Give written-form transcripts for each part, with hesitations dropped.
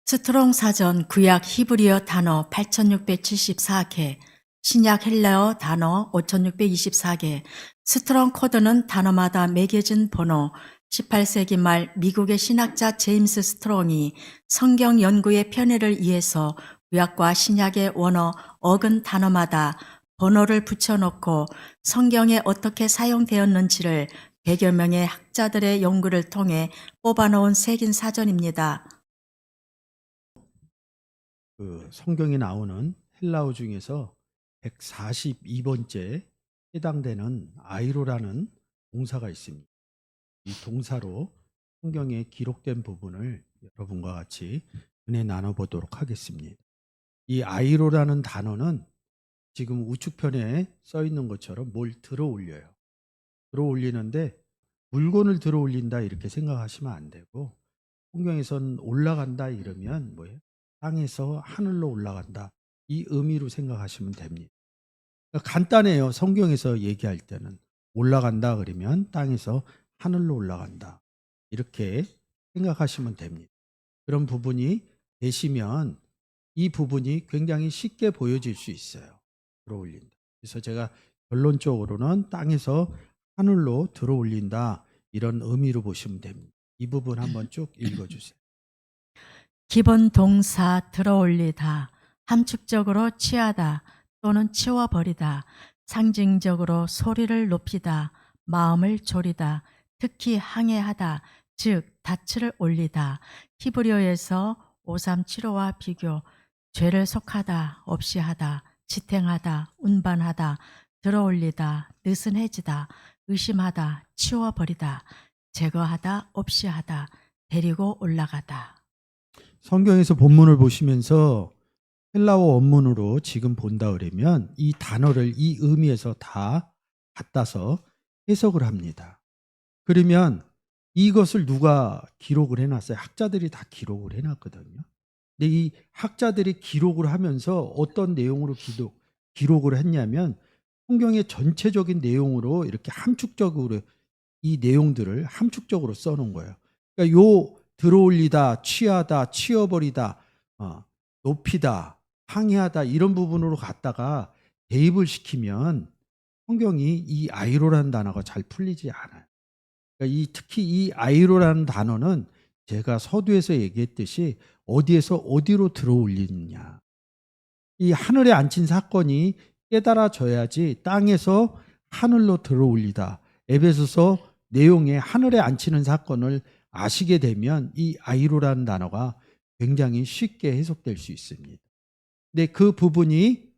스트롱 사전 구약 히브리어 단어 8674개, 신약 헬라어 단어 5624개, 스트롱 코드는 단어마다 매겨진 번호. 18세기 말 미국의 신학자 제임스 스트롱이 성경 연구의 편의를 위해서 구약과 신약의 원어 어근 단어마다 번호를 붙여놓고 성경에 어떻게 사용되었는지를 100여 명의 학자들의 연구를 통해 뽑아놓은 새긴 사전입니다. 성경에 나오는 헬라어 중에서 142번째 해당되는 아이로라는 동사가 있습니다. 이 동사로 성경에 기록된 부분을 여러분과 같이 은혜 나눠보도록 하겠습니다. 이 아이로라는 단어는 지금 우측편에 써 있는 것처럼 뭘 들어 올려요. 들어 올리는데 물건을 들어 올린다 이렇게 생각하시면 안 되고, 성경에선 올라간다 이러면 뭐예요? 땅에서 하늘로 올라간다, 이 의미로 생각하시면 됩니다. 그러니까 간단해요. 성경에서 얘기할 때는 올라간다 그러면 땅에서 하늘로 올라간다 이렇게 생각하시면 됩니다. 그런 부분이 되시면 이 부분이 굉장히 쉽게 보여질 수 있어요. 들어 올린다. 그래서 제가 결론적으로는 땅에서 하늘로 들어 올린다 이런 의미로 보시면 됩니다. 이 부분 한번 쭉 읽어주세요. 기본 동사 들어올리다, 함축적으로 취하다 또는 치워버리다, 상징적으로 소리를 높이다, 마음을 졸이다, 특히 항해하다, 즉 닻을 올리다. 히브리어에서 5375와 비교, 죄를 속하다, 없이 하다, 지탱하다, 운반하다, 들어올리다, 느슨해지다, 의심하다, 치워버리다, 제거하다, 없이 하다, 데리고 올라가다. 성경에서 본문을 보시면서 헬라어 원문으로 지금 본다 그러면 이 단어를 이 의미에서 다 갖다서 해석을 합니다. 그러면 이것을 누가 기록을 해놨어요? 학자들이 다 기록을 해놨거든요. 근데 이 학자들이 기록을 하면서 어떤 내용으로 기록을 했냐면 성경의 전체적인 내용으로 이렇게 함축적으로 이 내용들을 함축적으로 써놓은 거예요. 그러니까 요 들어올리다, 취하다, 치워버리다, 높이다, 항해하다 이런 부분으로 갖다가 대입을 시키면 성경이 이 아이로라는 단어가 잘 풀리지 않아요. 그러니까 특히 이 아이로라는 단어는 제가 서두에서 얘기했듯이 어디에서 어디로 들어올리느냐. 이 하늘에 앉힌 사건이 깨달아져야지 땅에서 하늘로 들어올리다. 에베소서 내용에 하늘에 앉히는 사건을 아시게 되면 이 아이로라는 단어가 굉장히 쉽게 해석될 수 있습니다. 근데 그 부분이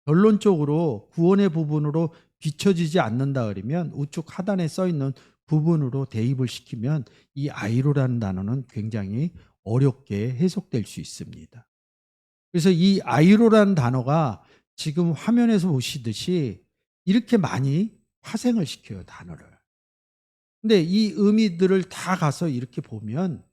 결론적으로 구원의 부분으로 비춰지지 않는다 그러면 우측 하단에 써 있는 부분으로 대입을 시키면 이 아이로라는 단어는 굉장히 어렵게 해석될 수 있습니다. 그래서 이 아이로라는 단어가 지금 화면에서 보시듯이 이렇게 많이 파생을 시켜요, 단어를. 근데 이 의미들을 다 가서 이렇게 보면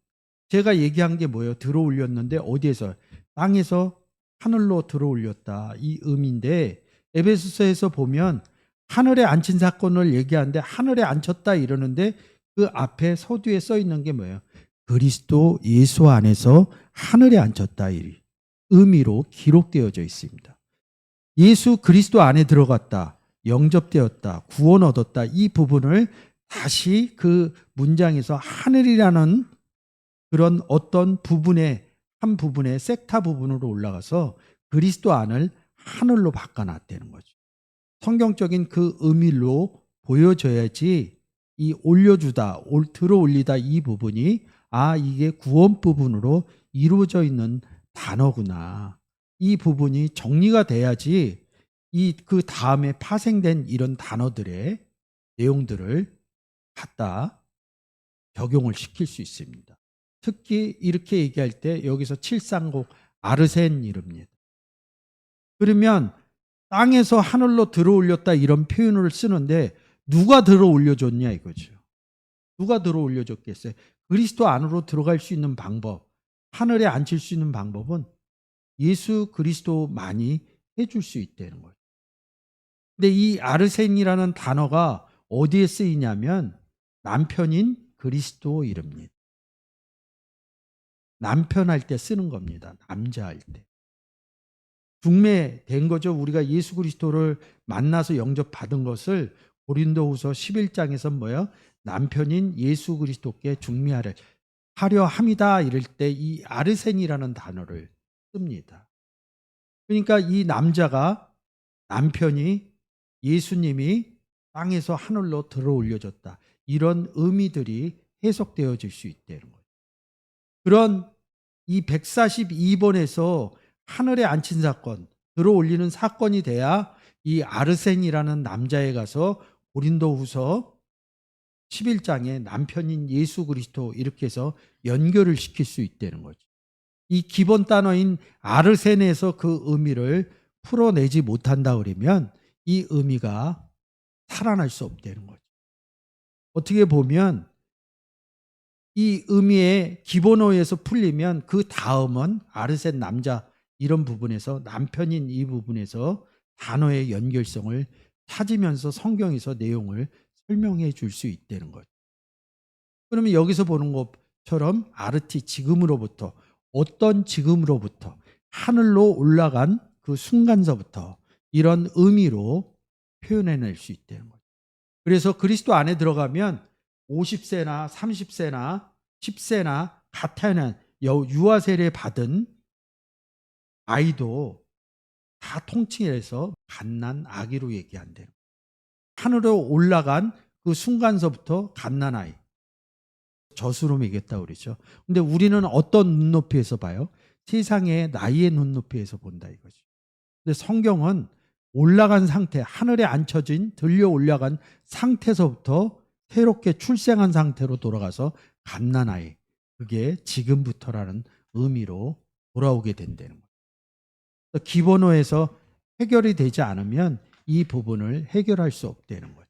제가 얘기한 게 뭐예요? 들어 올렸는데 어디에서? 땅에서 하늘로 들어 올렸다. 이 의미인데 에베소서에서 보면 하늘에 앉힌 사건을 얘기하는데 하늘에 앉혔다 이러는데 그 앞에 서두에 써 있는 게 뭐예요? 그리스도 예수 안에서 하늘에 앉혔다 이 의미로 기록되어져 있습니다. 예수 그리스도 안에 들어갔다, 영접되었다, 구원 얻었다 이 부분을 다시 그 문장에서 하늘이라는 그런 어떤 부분의 한 부분의 섹타 부분으로 올라가서 그리스도 안을 하늘로 바꿔놨다는 거죠. 성경적인 그 의미로 보여져야지 이 올려주다, 들어 올리다 이 부분이 이게 구원 부분으로 이루어져 있는 단어구나. 이 부분이 정리가 돼야지 이 그 다음에 파생된 이런 단어들의 내용들을 갖다 적용을 시킬 수 있습니다. 특히 이렇게 얘기할 때 여기서 7상곡 아르센 이릅니다. 그러면 땅에서 하늘로 들어 올렸다 이런 표현을 쓰는데 누가 들어 올려줬냐 이거죠. 누가 들어 올려줬겠어요? 그리스도 안으로 들어갈 수 있는 방법, 하늘에 앉힐 수 있는 방법은 예수 그리스도만이 해줄 수 있다는 거죠. 근데 이 아르센이라는 단어가 어디에 쓰이냐면 남편인 그리스도 이릅니다. 남편 할 때 쓰는 겁니다. 남자 할 때. 중매된 거죠. 우리가 예수 그리스도를 만나서 영접받은 것을 고린도후서 11장에서 뭐예요? 남편인 예수 그리스도께 중매하려 함이다 이럴 때 이 아르센이라는 단어를 씁니다. 그러니까 이 남편이 예수님이 땅에서 하늘로 들어 올려졌다. 이런 의미들이 해석되어질 수 있다는 거예요. 그런 이 142번에서 하늘에 앉힌 사건, 들어 올리는 사건이 돼야 이 아르센이라는 남자에 가서 고린도후서 11장에 남편인 예수 그리스도 이렇게 해서 연결을 시킬 수 있다는 거죠. 이 기본 단어인 아르센에서 그 의미를 풀어내지 못한다 그러면 이 의미가 살아날 수 없다는 거죠. 어떻게 보면 이 의미의 기본어에서 풀리면 그 다음은 아르센 남자 이런 부분에서 남편인 이 부분에서 단어의 연결성을 찾으면서 성경에서 내용을 설명해 줄 수 있다는 거죠. 그러면 여기서 보는 것처럼 아르티 지금으로부터 어떤 지금으로부터 하늘로 올라간 그 순간서부터 이런 의미로 표현해낼 수 있다는 거죠. 그래서 그리스도 안에 들어가면 50세나 30세나 10세나 가타는 유아 세례 받은 아이도 다 통칭해서 갓난 아기로 얘기한대요. 하늘로 올라간 그 순간서부터 갓난 아이. 젖으로 먹였다 그러죠. 근데 우리는 어떤 눈높이에서 봐요? 세상의 나이의 눈높이에서 본다 이거죠. 근데 성경은 올라간 상태, 하늘에 앉혀진 들려 올라간 상태에서부터 새롭게 출생한 상태로 돌아가서 갓난아이, 그게 지금부터라는 의미로 돌아오게 된다는 거예요. 기본어에서 해결이 되지 않으면 이 부분을 해결할 수 없다는 거죠.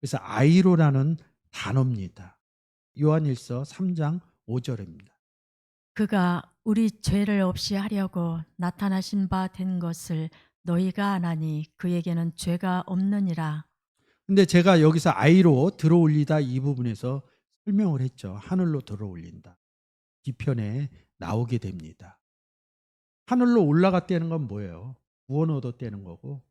그래서 아이로라는 단어입니다. 요한일서 3장 5절입니다. 그가 우리 죄를 없이 하려고 나타나신 바 된 것을 너희가 아나니 그에게는 죄가 없느니라. 근데 제가 여기서 아이로 들어올리다 이 부분에서 설명을 했죠. 하늘로 들어올린다. 뒤편에 나오게 됩니다. 하늘로 올라갔다는 건 뭐예요? 구원 얻었다는 거고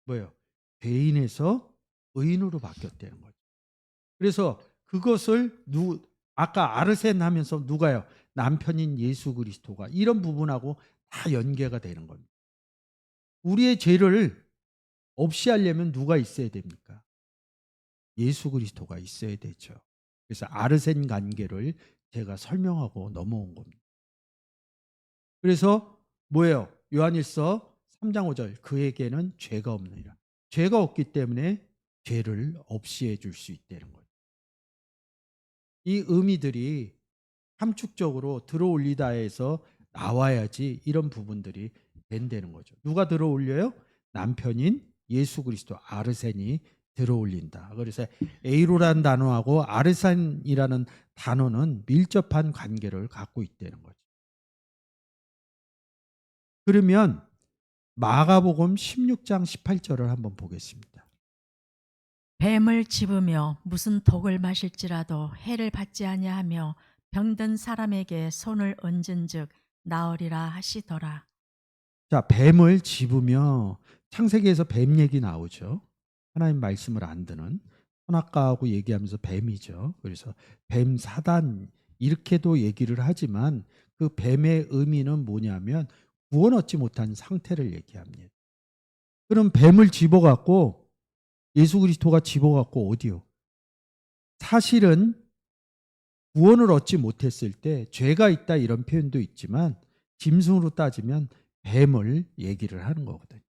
뭐예요? 죄인에서 의인으로 바뀌었다는 거죠. 그래서 그것을 아까 아르센 하면서 누가요? 남편인 예수 그리스도가 이런 부분하고 다 연계가 되는 겁니다. 우리의 죄를 없이 하려면 누가 있어야 됩니까? 예수 그리스도가 있어야 되죠. 그래서 아르센 관계를 제가 설명하고 넘어온 겁니다. 그래서 뭐예요? 요한일서 3장 5절 그에게는 죄가 없느니라. 죄가 없기 때문에 죄를 없이 해줄 수 있다는 거예요. 이 의미들이 함축적으로 들어올리다에서 나와야지 이런 부분들이 된다는 거죠. 누가 들어올려요? 남편인 예수 그리스도 아르센이 들어올린다. 그래서 에이로라는 단어하고 아르센이라는 단어는 밀접한 관계를 갖고 있다는 거죠. 그러면 마가복음 16장 18절을 한번 보겠습니다. 뱀을 집으며 무슨 독을 마실지라도 해를 받지 아니하며 병든 사람에게 손을 얹은즉 나으리라 하시더라. 자, 뱀을 집으며 창세기에서 뱀 얘기 나오죠. 하나님 말씀을 안 듣는 선악과하고 얘기하면서 뱀이죠. 그래서 뱀 사단 이렇게도 얘기를 하지만 그 뱀의 의미는 뭐냐면 구원 얻지 못한 상태를 얘기합니다. 그럼 뱀을 집어갖고 예수 그리스도가 집어갖고 어디요? 사실은 구원을 얻지 못했을 때 죄가 있다 이런 표현도 있지만 짐승으로 따지면 뱀을 얘기를 하는 거거든요.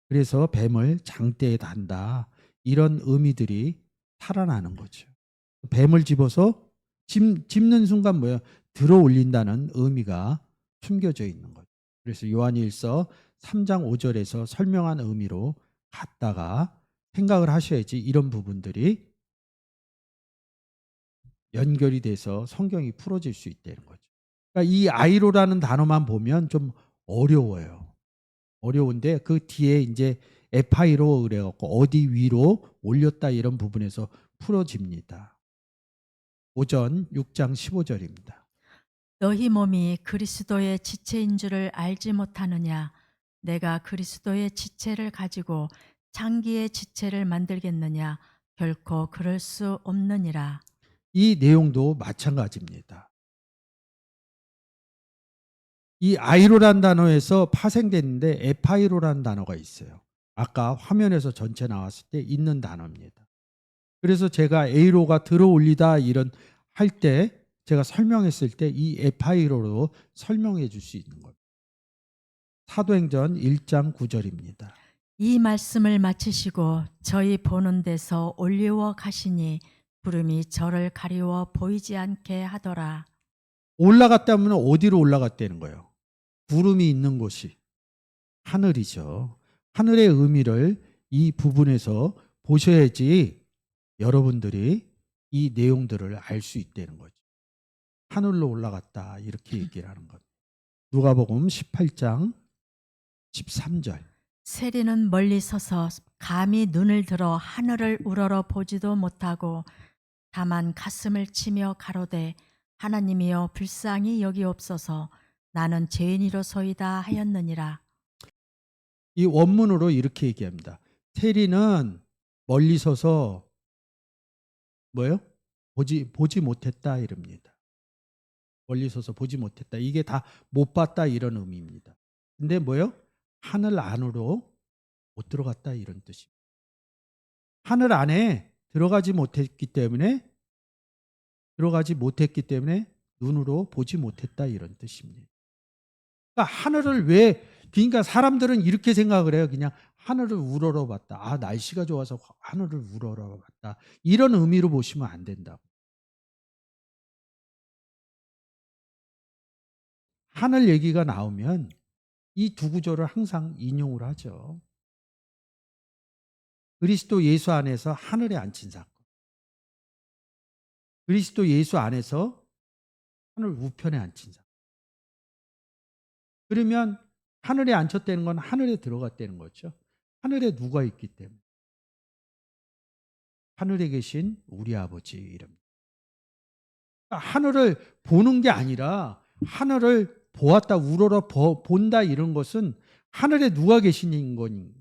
그래서 뱀을 장대에 단다 이런 의미들이 살아나는 거죠. 뱀을 집어서 집는 순간 뭐예요? 들어 올린다는 의미가 숨겨져 있는 거죠. 그래서 요한일서 3장 5절에서 설명한 의미로 갖다가 생각을 하셔야지 이런 부분들이 연결이 돼서 성경이 풀어질 수 있다는 거죠. 그러니까 이 아이로라는 단어만 보면 좀 어려워요. 어려운데 그 뒤에 이제 에파이로 그래갖고 어디 위로 올렸다 이런 부분에서 풀어집니다. 오전 6장 15절입니다. 너희 몸이 그리스도의 지체인 줄을 알지 못하느냐? 내가 그리스도의 지체를 가지고 장기의 지체를 만들겠느냐? 결코 그럴 수 없느니라. 이 내용도 마찬가지입니다. 이 아이로란 단어에서 파생됐는데 에파이로란 단어가 있어요. 아까 화면에서 전체 나왔을 때 있는 단어입니다. 그래서 제가 에이로가 들어올리다 이런 할 때 제가 설명했을 때 이 에파이로로 설명해 줄 수 있는 겁니다. 사도행전 1장 9절입니다. 이 말씀을 마치시고 저희 보는 데서 올리워 가시니 구름이 저를 가리워 보이지 않게 하더라. 올라갔다면 어디로 올라갔다는 거예요? 구름이 있는 곳이 하늘이죠. 하늘의 의미를 이 부분에서 보셔야지 여러분들이 이 내용들을 알 수 있다는 거죠. 하늘로 올라갔다 이렇게 얘기를 하는 것. 누가복음 18장 13절. 세리는 멀리 서서 감히 눈을 들어 하늘을 우러러 보지도 못하고 다만 가슴을 치며 가로되 하나님이여 불쌍히 여기옵소서 나는 죄인이로소이다 하였느니라. 이 원문으로 이렇게 얘기합니다. 세리는 멀리 서서 뭐예요? 보지 못했다 이럽니다. 멀리 서서 보지 못했다. 이게 다 못 봤다 이런 의미입니다. 근데 뭐예요? 하늘 안으로 못 들어갔다 이런 뜻입니다. 하늘 안에 들어가지 못했기 때문에 눈으로 보지 못했다 이런 뜻입니다. 그러니까 하늘을 그러니까 사람들은 이렇게 생각을 해요. 그냥 하늘을 우러러 봤다. 아, 날씨가 좋아서 하늘을 우러러 봤다. 이런 의미로 보시면 안 된다고. 하늘 얘기가 나오면 이 두 구절을 항상 인용을 하죠. 그리스도 예수 안에서 하늘에 앉힌 사건. 그리스도 예수 안에서 하늘 우편에 앉힌 사건. 그러면 하늘에 앉혔다는 건 하늘에 들어갔다는 거죠. 하늘에 누가 있기 때문에. 하늘에 계신 우리 아버지 이름. 하늘을 보는 게 아니라 하늘을 보았다, 우러러 본다 이런 것은 하늘에 누가 계시는 건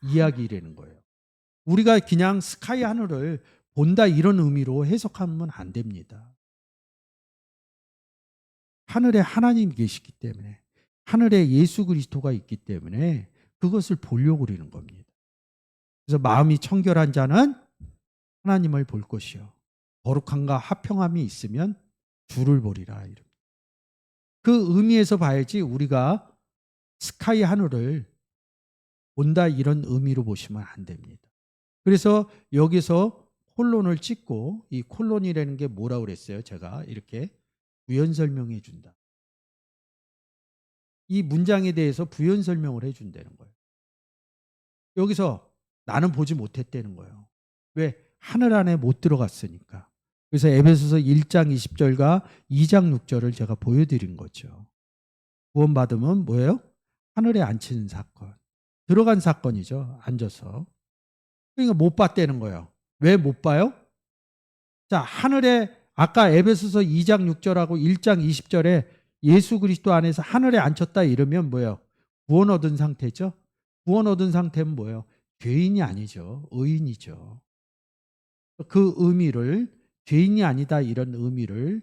이야기라는 거예요. 우리가 그냥 스카이 하늘을 본다 이런 의미로 해석하면 안 됩니다. 하늘에 하나님이 계시기 때문에, 하늘에 예수 그리스도가 있기 때문에 그것을 보려고 그러는 겁니다. 그래서 마음이 청결한 자는 하나님을 볼 것이요 거룩함과 화평함이 있으면 주를 보리라. 이럽니다. 그 의미에서 봐야지 우리가 스카이 하늘을 본다 이런 의미로 보시면 안 됩니다. 그래서 여기서 콜론을 찍고 이 콜론이라는 게 뭐라고 그랬어요? 제가 이렇게 부연 설명해 준다. 이 문장에 대해서 부연 설명을 해 준다는 거예요. 여기서 나는 보지 못했다는 거예요. 왜? 하늘 안에 못 들어갔으니까. 그래서 에베소서 1장 20절과 2장 6절을 제가 보여드린 거죠. 구원받으면 뭐예요? 하늘에 앉히는 사건. 들어간 사건이죠. 앉아서. 그러니까 못 봤다는 거예요. 왜 못 봐요? 자, 하늘에 아까 에베소서 2장 6절하고 1장 20절에 예수 그리스도 안에서 하늘에 앉혔다 이러면 뭐예요? 구원 얻은 상태죠. 구원 얻은 상태는 뭐예요? 죄인이 아니죠. 의인이죠. 그 의미를 죄인이 아니다 이런 의미를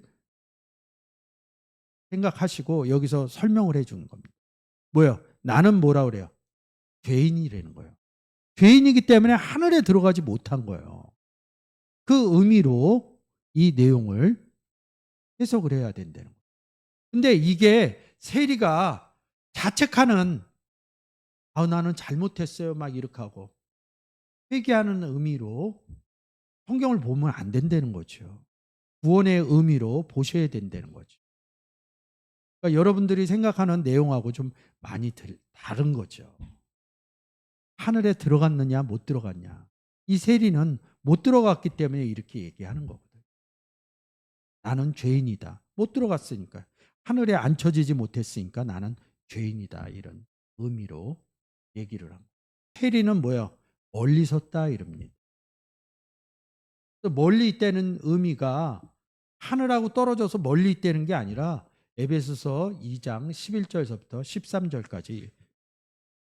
생각하시고 여기서 설명을 해 주는 겁니다. 뭐예요? 나는 뭐라 그래요? 죄인이라는 거예요. 죄인이기 때문에 하늘에 들어가지 못한 거예요. 그 의미로 이 내용을 해석을 해야 된다는 거예요. 근데 이게 세리가 자책하는 나는 잘못했어요 막 이렇게 하고 회개하는 의미로 성경을 보면 안 된다는 거죠. 구원의 의미로 보셔야 된다는 거죠. 그러니까 여러분들이 생각하는 내용하고 좀 많이 다른 거죠. 하늘에 들어갔느냐 못 들어갔냐. 이 세리는 못 들어갔기 때문에 이렇게 얘기하는 거거든요. 나는 죄인이다. 못 들어갔으니까. 하늘에 앉혀지지 못했으니까 나는 죄인이다. 이런 의미로 얘기를 합니다. 세리는 뭐야? 멀리 섰다 이럽니다. 멀리 있다는 의미가 하늘하고 떨어져서 멀리 있다는 게 아니라 에베소서 2장 11절서부터 13절까지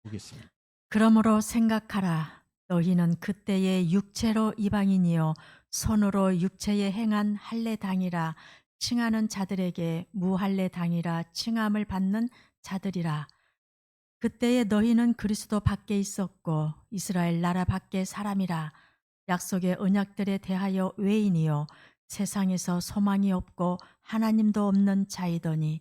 보겠습니다. 그러므로 생각하라. 너희는 그때의 육체로 이방인이요 손으로 육체에 행한 할례 당이라 칭하는 자들에게 무할례 당이라 칭함을 받는 자들이라. 그때에 너희는 그리스도 밖에 있었고 이스라엘 나라 밖에 사람이라. 약속의 언약들에 대하여 외인이요 세상에서 소망이 없고 하나님도 없는 자이더니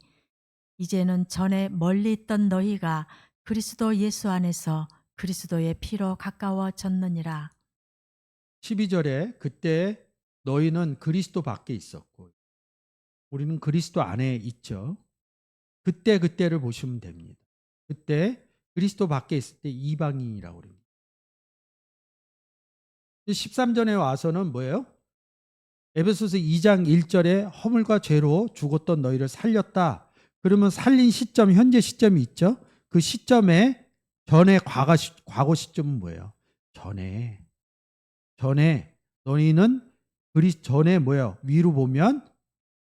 이제는 전에 멀리 있던 너희가 그리스도 예수 안에서 그리스도의 피로 가까워졌느니라. 12절에 그때 너희는 그리스도 밖에 있었고 우리는 그리스도 안에 있죠. 그때를 보시면 됩니다. 그때 그리스도 밖에 있을 때 이방인이라고 그럽니다. 13절에 와서는 뭐예요? 에베소서 2장 1절에 허물과 죄로 죽었던 너희를 살렸다. 그러면 살린 시점, 현재 시점이 있죠. 그 시점에 전에 과거 시점은 뭐예요? 전에 너희는 전에 뭐예요? 위로 보면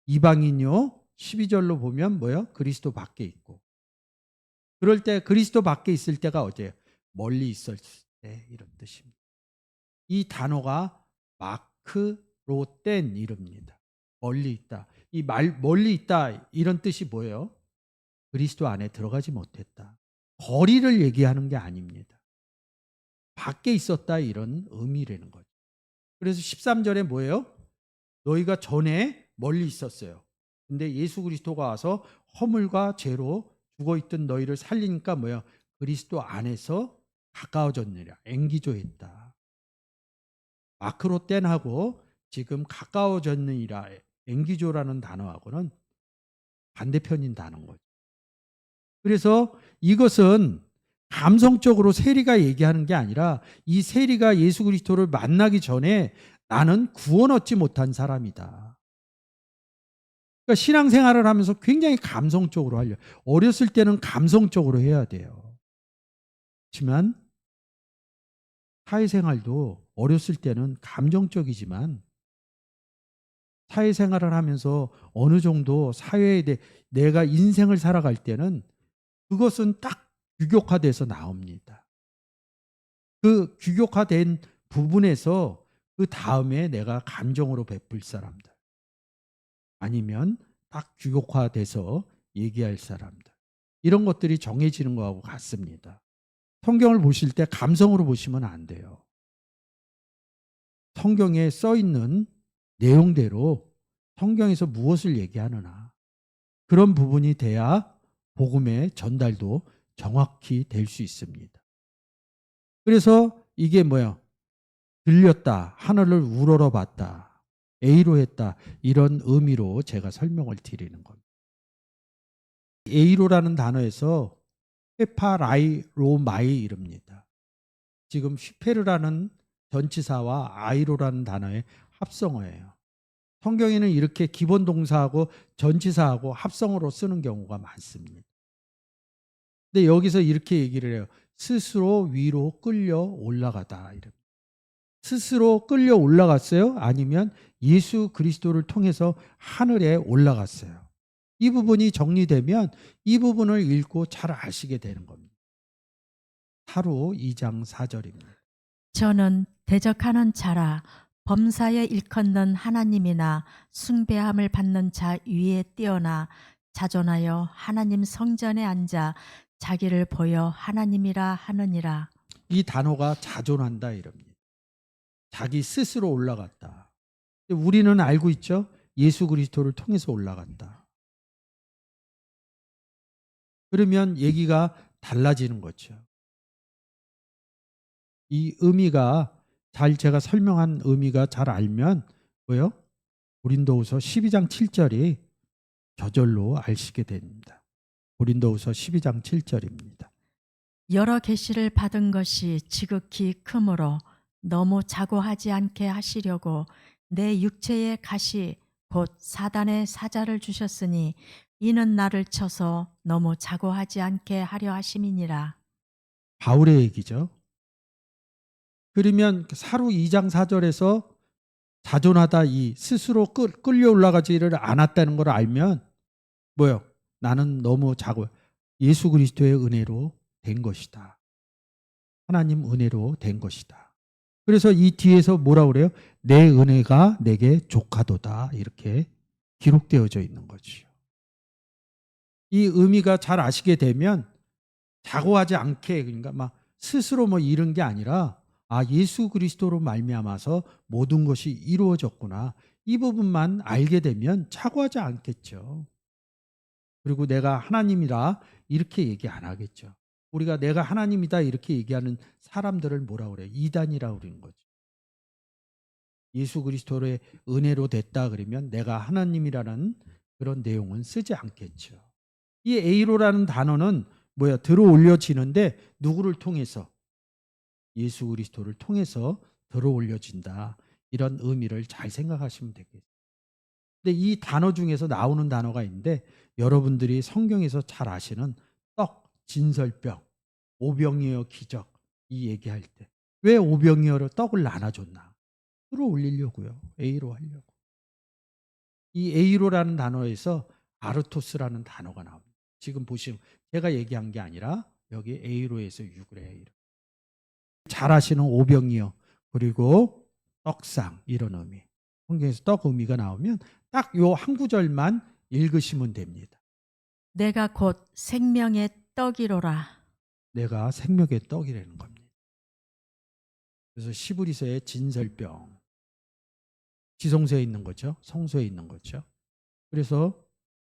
이방인요. 12절로 보면 뭐예요? 그리스도 밖에 있고. 그럴 때 그리스도 밖에 있을 때가 어제요? 멀리 있을 때 이런 뜻입니다. 이 단어가 마크로땐 이릅니다. 멀리 있다. 이 멀리 있다 이런 뜻이 뭐예요? 그리스도 안에 들어가지 못했다. 거리를 얘기하는 게 아닙니다. 밖에 있었다 이런 의미라는 거죠. 그래서 13절에 뭐예요? 너희가 전에 멀리 있었어요. 근데 예수 그리스도가 와서 허물과 죄로 죽어있던 너희를 살리니까 뭐예요? 그리스도 안에서 가까워졌느냐. 앵기조했다. 마크로땐하고 지금 가까워졌느니라 앵기조라는 단어하고는 반대편인 단어인 거죠. 그래서 이것은 감성적으로 세리가 얘기하는 게 아니라 이 세리가 예수 그리스도를 만나기 전에 나는 구원 얻지 못한 사람이다. 그러니까 신앙생활을 하면서 굉장히 감성적으로 하려. 어렸을 때는 감성적으로 해야 돼요. 그렇지만 사회생활도 어렸을 때는 감정적이지만 사회생활을 하면서 어느 정도 사회에 대해 내가 인생을 살아갈 때는 그것은 딱 규격화돼서 나옵니다. 그 규격화된 부분에서 그 다음에 내가 감정으로 베풀 사람들 아니면 딱 규격화돼서 얘기할 사람들 이런 것들이 정해지는 거하고 같습니다. 성경을 보실 때 감성으로 보시면 안 돼요. 성경에 써 있는 내용대로 성경에서 무엇을 얘기하느냐 그런 부분이 돼야 복음의 전달도 정확히 될 수 있습니다. 그래서 이게 뭐야? 들렸다, 하늘을 우러러 봤다, A로 했다 이런 의미로 제가 설명을 드리는 겁니다. A로라는 단어에서 헤파라이로마이 이릅니다. 지금 휘페르라는 전치사와 아이로라는 단어의 합성어예요. 성경에는 이렇게 기본 동사하고 전치사하고 합성어로 쓰는 경우가 많습니다. 근데 여기서 이렇게 얘기를 해요. 스스로 위로 끌려 올라가다. 스스로 끌려 올라갔어요? 아니면 예수 그리스도를 통해서 하늘에 올라갔어요? 이 부분이 정리되면 이 부분을 읽고 잘 아시게 되는 겁니다. 사로 2장 4절입니다. 저는 대적하는 자라 범사에 일컫는 하나님이나 숭배함을 받는 자 위에 뛰어나 자존하여 하나님 성전에 앉아 자기를 보여 하나님이라 하느니라. 이 단어가 자존한다 이럽니다. 자기 스스로 올라갔다. 우리는 알고 있죠? 예수 그리스도를 통해서 올라간다. 그러면 얘기가 달라지는 거죠. 이 의미가 제가 설명한 의미가 잘 알면 뭐요? 고린도후서 12장 7절이 저절로 아시게 됩니다. 고린도후서 12장 7절입니다. 여러 계시를 받은 것이 지극히 크므로 너무 자고하지 않게 하시려고 내 육체의 가시 곧 사단의 사자를 주셨으니 이는 나를 쳐서 너무 자고하지 않게 하려 하심이니라. 바울의 얘기죠. 그러면 사루 2장 4절에서 자존하다 이 스스로 끌려 올라가지를 않았다는 걸 알면 뭐요? 나는 너무 작고 예수 그리스도의 은혜로 된 것이다. 하나님 은혜로 된 것이다. 그래서 이 뒤에서 뭐라 그래요? 내 은혜가 내게 족하도다. 이렇게 기록되어져 있는 거지요. 이 의미가 잘 아시게 되면 자고하지 않게, 그러니까 막 스스로 뭐 이런 게 아니라 예수 그리스도로 말미암아서 모든 것이 이루어졌구나. 이 부분만 알게 되면 자고하지 않겠죠. 그리고 내가 하나님이라 이렇게 얘기 안 하겠죠. 우리가 내가 하나님이다 이렇게 얘기하는 사람들을 뭐라 그래요? 이단이라고 그러는 거죠. 예수 그리스도의 은혜로 됐다 그러면 내가 하나님이라는 그런 내용은 쓰지 않겠죠. 이 에이로라는 단어는 뭐야? 들어 올려지는데 누구를 통해서? 예수 그리스도를 통해서 들어 올려진다. 이런 의미를 잘 생각하시면 되겠습니다. 근데 이 단어 중에서 나오는 단어가 있는데 여러분들이 성경에서 잘 아시는 떡, 진설병, 오병이어 기적 이 얘기할 때 왜 오병이어로 떡을 나눠줬나? 들어 올리려고요. 에이로 하려고. 이 에이로라는 단어에서 아르토스라는 단어가 나옵니다. 지금 보시면 제가 얘기한 게 아니라 여기 에이로에서 유그레 잘 아시는 오병이어 그리고 떡상 이런 의미. 성경에서 떡 의미가 나오면 딱 요 한 구절만 읽으시면 됩니다. 내가 곧 생명의 떡이로라. 내가 생명의 떡이라는 겁니다. 그래서 시브리서의 진설병 지성소에 있는 거죠. 성소에 있는 거죠. 그래서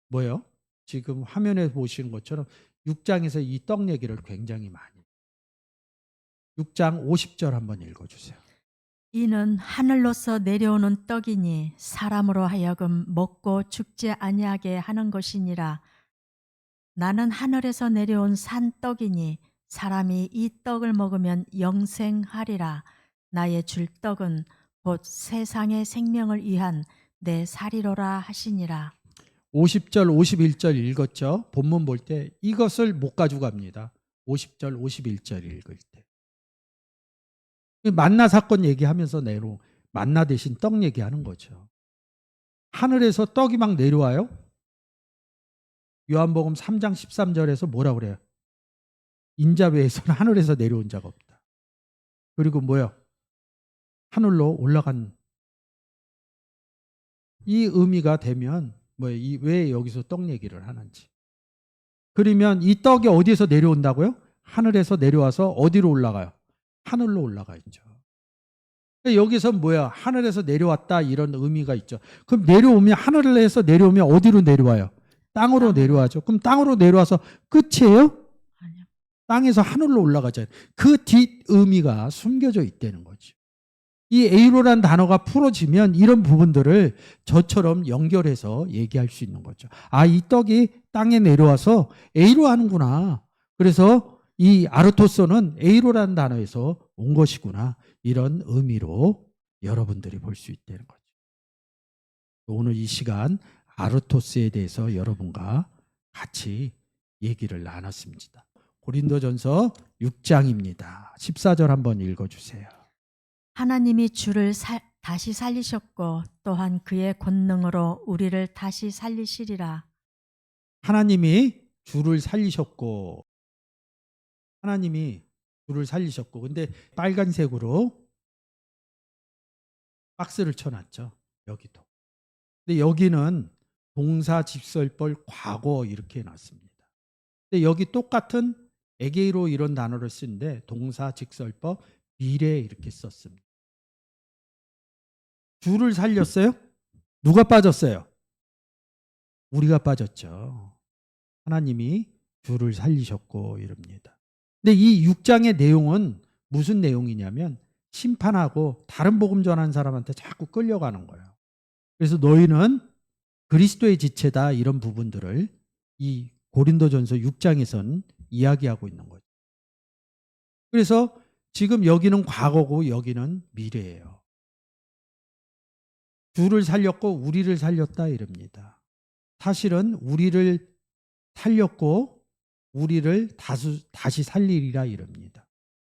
뭐요? 지금 화면에 보시는 것처럼 6장에서 이 떡 얘기를 굉장히 많이 6장 50절 한번 읽어주세요. 이는 하늘로서 내려오는 떡이니 사람으로 하여금 먹고 죽지 아니하게 하는 것이니라. 나는 하늘에서 내려온 산 떡이니 사람이 이 떡을 먹으면 영생하리라. 나의 줄 떡은 곧 세상의 생명을 위한 내 살이로라 하시니라. 50절 51절 읽었죠. 본문 볼 때 이것을 못 가져갑니다. 50절 51절 읽을 때 만나 사건 얘기하면서 만나 대신 떡 얘기하는 거죠. 하늘에서 떡이 막 내려와요. 요한복음 3장 13절에서 뭐라 그래요? 인자 외에서는 하늘에서 내려온 자가 없다. 그리고 뭐요? 하늘로 올라간 이 의미가 되면 왜 여기서 떡 얘기를 하는지. 그러면 이 떡이 어디에서 내려온다고요? 하늘에서 내려와서 어디로 올라가요? 하늘로 올라가 있죠. 여기서 하늘에서 내려왔다 이런 의미가 있죠. 그럼 하늘에서 내려오면 어디로 내려와요? 땅으로 내려와죠. 그럼 땅으로 내려와서 끝이에요? 아니요. 땅에서 하늘로 올라가잖아요. 그 뒷 의미가 숨겨져 있다는 거죠. 이 에이로란 단어가 풀어지면 이런 부분들을 저처럼 연결해서 얘기할 수 있는 거죠. 이 떡이 땅에 내려와서 에이로 하는구나. 그래서 이 아르토스는 에이로라는 단어에서 온 것이구나. 이런 의미로 여러분들이 볼 수 있다는 거죠. 오늘 이 시간 아르토스에 대해서 여러분과 같이 얘기를 나눴습니다. 고린도전서 6장입니다. 14절 한번 읽어주세요. 하나님이 주를 다시 살리셨고 또한 그의 권능으로 우리를 다시 살리시리라. 하나님이 주를 살리셨고 근데 빨간색으로 박스를 쳐놨죠. 여기도. 근데 여기는 동사 직설벌 과거 이렇게 해놨습니다. 근데 여기 똑같은 에게이로 이런 단어를 쓰는데 동사 직설법 미래 이렇게 썼습니다. 주를 살렸어요? 누가 빠졌어요? 우리가 빠졌죠. 하나님이 주를 살리셨고 이럽니다. 근데 이 6장의 내용은 무슨 내용이냐면 심판하고 다른 복음 전하는 사람한테 자꾸 끌려가는 거예요. 그래서 너희는 그리스도의 지체다 이런 부분들을 이 고린도전서 6장에서는 이야기하고 있는 거죠. 그래서 지금 여기는 과거고 여기는 미래예요. 주를 살렸고 우리를 살렸다 이럽니다. 사실은 우리를 살렸고 우리를 다시 살리리라 이럽니다.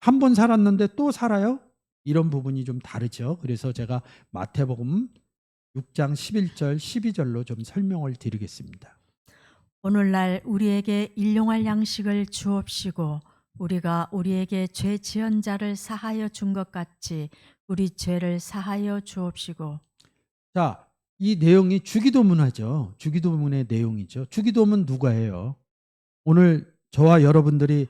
한 번 살았는데 또 살아요? 이런 부분이 좀 다르죠. 그래서 제가 마태복음 6장 11절 12절로 좀 설명을 드리겠습니다. 오늘날 우리에게 일용할 양식을 주옵시고 우리가 우리에게 죄 지은 자를 사하여 준 것 같이 우리 죄를 사하여 주옵시고. 자, 이 내용이 주기도문하죠. 주기도문의 내용이죠. 주기도문 누가 해요? 오늘 저와 여러분들이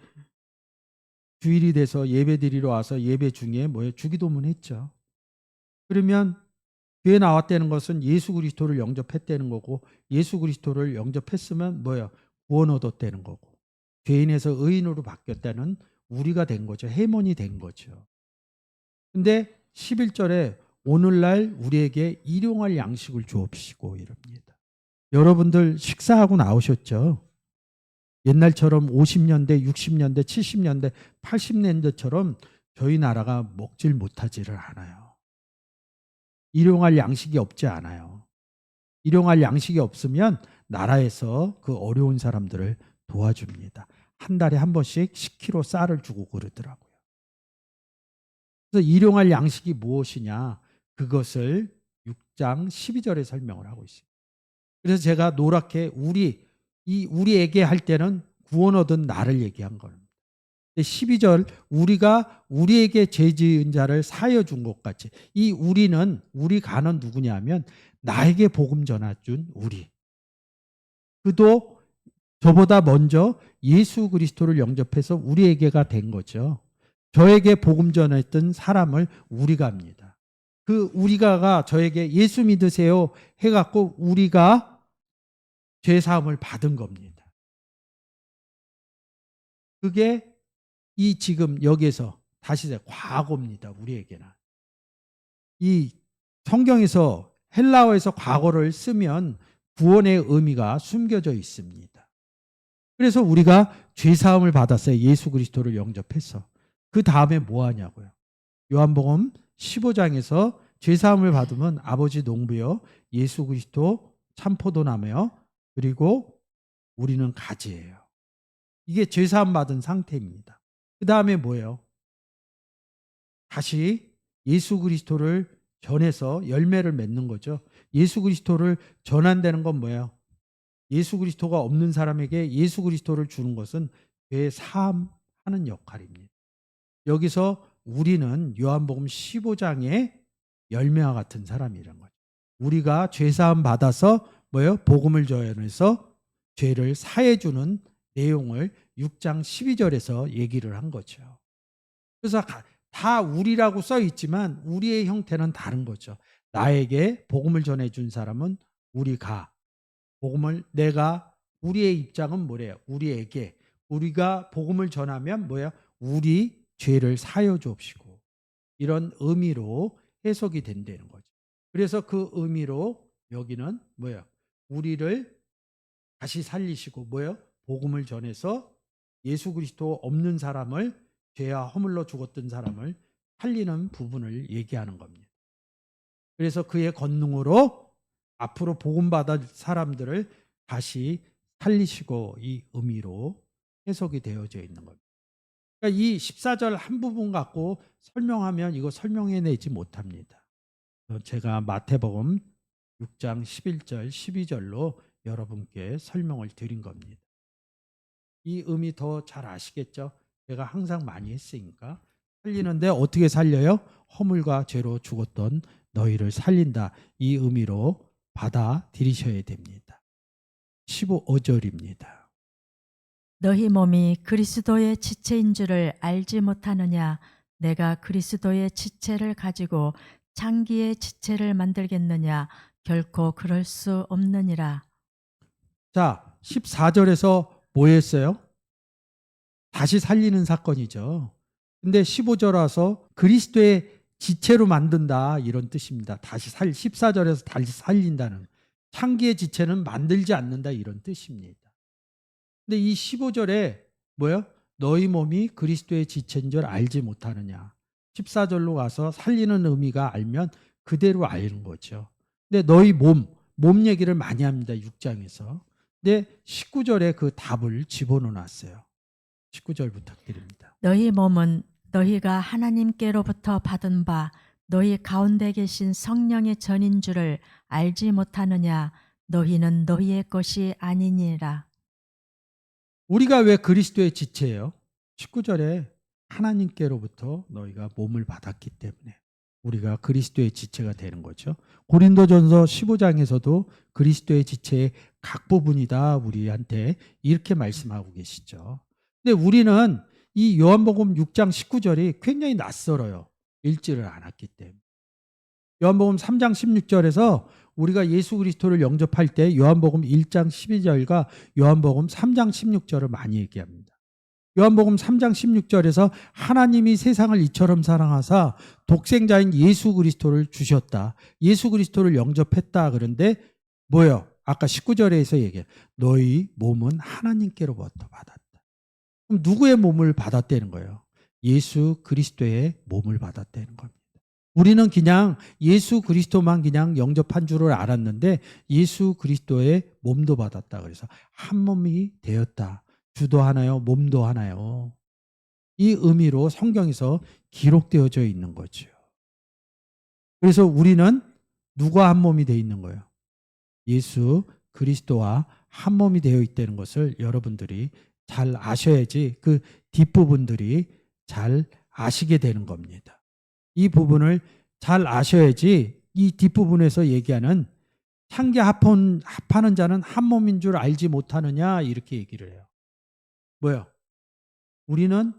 주일이 돼서 예배 드리러 와서 예배 중에 뭐예요? 주기도문 했죠. 그러면 교회 나왔다는 것은 예수 그리스도를 영접했다는 거고, 예수 그리스도를 영접했으면 뭐예요? 구원 얻었다는 거고, 죄인에서 의인으로 바뀌었다는 우리가 된 거죠. 해몬이 된 거죠. 근데 11절에 오늘날 우리에게 일용할 양식을 주옵시고 이럽니다. 여러분들 식사하고 나오셨죠? 옛날처럼 50년대, 60년대, 70년대, 80년대처럼 저희 나라가 먹질 못하지를 않아요. 일용할 양식이 없지 않아요. 일용할 양식이 없으면 나라에서 그 어려운 사람들을 도와줍니다. 한 달에 한 번씩 10kg 쌀을 주고 그러더라고요. 그래서 일용할 양식이 무엇이냐? 그것을 6장 12절에 설명을 하고 있습니다. 그래서 제가 노랗게 우리에게 할 때는 구원 얻은 나를 얘기한 겁니다. 12절 우리가 우리에게 죄 지은 자를 사하여 준 것 같이, 이 우리가는 누구냐면 나에게 복음 전해준 우리. 그도 저보다 먼저 예수 그리스도를 영접해서 우리에게가 된 거죠. 저에게 복음 전했던 사람을 우리가 합니다. 그 우리가가 저에게 예수 믿으세요 해갖고 우리가 죄 사함을 받은 겁니다. 그게 이 지금 여기에서 다시 과거입니다. 우리에게는. 이 성경에서 헬라어에서 과거를 쓰면 구원의 의미가 숨겨져 있습니다. 그래서 우리가 죄사함을 받았어요. 예수 그리스도를 영접해서. 그 다음에 뭐 하냐고요. 요한복음 15장에서 죄사함을 받으면 아버지 농부여 예수 그리스도 참포도나무여 그리고 우리는 가지예요. 이게 죄사함 받은 상태입니다. 그 다음에 뭐예요? 다시 예수 그리스도를 전해서 열매를 맺는 거죠. 예수 그리스도를 전한다는 건 뭐예요? 예수 그리스도가 없는 사람에게 예수 그리스도를 주는 것은 죄 사함하는 역할입니다. 여기서 우리는 요한복음 15장의 열매와 같은 사람이란 거죠. 우리가 죄 사함 받아서 뭐예요? 복음을 전해서 죄를 사해 주는 내용을 6장 12절에서 얘기를 한 거죠. 그래서 다 우리라고 써 있지만 우리의 형태는 다른 거죠. 나에게 복음을 전해준 사람은 우리가, 우리의 입장은 뭐래요? 우리에게, 우리가 복음을 전하면 뭐야? 우리 죄를 사여 주옵시고, 이런 의미로 해석이 된다는 거죠. 그래서 그 의미로 여기는 뭐야? 우리를 다시 살리시고 뭐예요? 복음을 전해서 예수 그리스도 없는 사람을, 죄와 허물로 죽었던 사람을 살리는 부분을 얘기하는 겁니다. 그래서 그의 권능으로 앞으로 복음 받을 사람들을 다시 살리시고, 이 의미로 해석이 되어져 있는 겁니다. 그러니까 이 14절 한 부분 갖고 설명하면 이거 설명해내지 못합니다. 제가 마태복음 6장 11절 12절로 여러분께 설명을 드린 겁니다. 이 의미 더 잘 아시겠죠? 제가 항상 많이 했으니까. 살리는데 어떻게 살려요? 허물과 죄로 죽었던 너희를 살린다. 이 의미로 받아들이셔야 됩니다. 15절입니다. 너희 몸이 그리스도의 지체인 줄을 알지 못하느냐? 내가 그리스도의 지체를 가지고 장기의 지체를 만들겠느냐? 결코 그럴 수 없느니라. 자, 14절에서 뭐 했어요? 다시 살리는 사건이죠. 근데 15절 와서 그리스도의 지체로 만든다, 이런 뜻입니다. 14절에서 다시 살린다는, 창기의 지체는 만들지 않는다, 이런 뜻입니다. 근데 이 15절에 뭐예요? 너희 몸이 그리스도의 지체인 줄 알지 못하느냐. 14절로 가서 살리는 의미가 알면 그대로 아는 거죠. 근데 너희 몸 얘기를 많이 합니다. 6장에서. 근데 19절에 그 답을 집어넣어놨어요. 19절 부탁드립니다. 너희 몸은 너희가 하나님께로부터 받은 바 너희 가운데 계신 성령의 전인 줄을 알지 못하느냐? 너희는 너희의 것이 아니니라. 우리가 왜 그리스도의 지체예요? 19절에 하나님께로부터 너희가 몸을 받았기 때문에 우리가 그리스도의 지체가 되는 거죠. 고린도전서 15장에서도 그리스도의 지체의 각 부분이다 우리한테 이렇게 말씀하고 계시죠. 근데 우리는 이 요한복음 6장 19절이 굉장히 낯설어요. 읽지를 않았기 때문에. 요한복음 3장 16절에서 우리가 예수 그리스도를 영접할 때 요한복음 1장 12절과 요한복음 3장 16절을 많이 얘기합니다. 요한복음 3장 16절에서 하나님이 세상을 이처럼 사랑하사 독생자인 예수 그리스도를 주셨다. 예수 그리스도를 영접했다. 그런데 뭐예요? 아까 19절에서 얘기해. 너희 몸은 하나님께로부터 받았다. 그럼 누구의 몸을 받았다는 거예요? 예수 그리스도의 몸을 받았다는 겁니다. 우리는 그냥 예수 그리스도만 그냥 영접한 줄을 알았는데 예수 그리스도의 몸도 받았다. 그래서 한 몸이 되었다. 주도 하나요? 몸도 하나요? 이 의미로 성경에서 기록되어져 있는 거죠. 그래서 우리는 누가 한 몸이 되어 있는 거예요? 예수 그리스도와 한 몸이 되어 있다는 것을 여러분들이 잘 아셔야지 그 뒷부분들이 잘 아시게 되는 겁니다. 이 부분을 잘 아셔야지 이 뒷부분에서 얘기하는 창기 합하는 자는 한 몸인 줄 알지 못하느냐 이렇게 얘기를 해요. 뭐요? 우리는